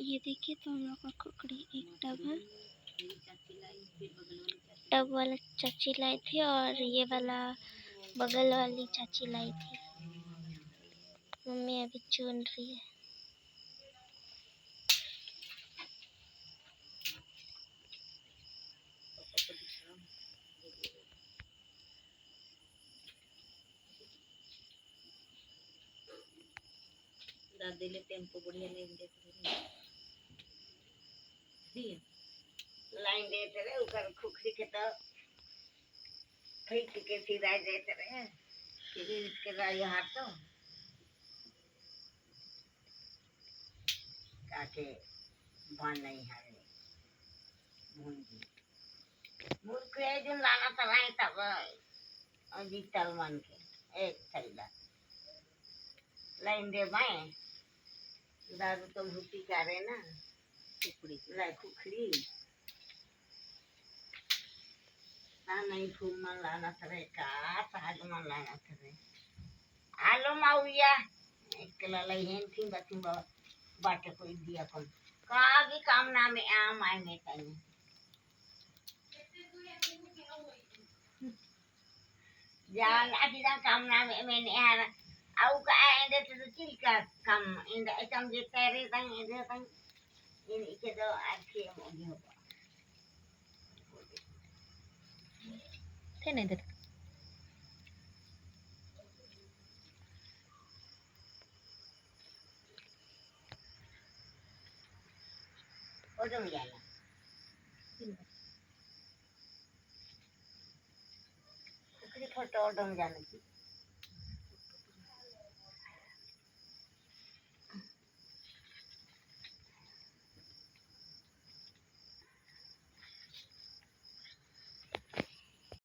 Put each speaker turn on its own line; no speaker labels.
ये देखिए तो हम लोग का कुकड़ी एक टब है। टब वाला चाची लाई थी और ये वाला बगल वाली चाची लाई थी। मम्मी अभी चुन रही है।
दादी ले टेम्पो बढ़िया लाइन देते रहे लाइन देते रहे ऊपर खुखरी के तो फेंक के सीधा देते रहे कि इसके राय हाथ तो काके बान नहीं हारे मुंजी मुर्गे जो लाना तलाए तब अजी तलमान के एक थैला लाइन दे बाएं दारू तो भूती करे ना खुखड़ी लाई खुखड़ी ना नहीं फूल मन लाना तरे का साग मन लाना तरे आलो माउया एक लाई हेन थी बती बाटे कोई दिया कम का भी काम ना में आम आए में तने जान आदि दा काम ना में मैंने आना au ka ende tu tilka kam inda itam je teri tang ende tang ini ke do arki mo dio thế này thật ô đâu vậy là cái photo đâu vậy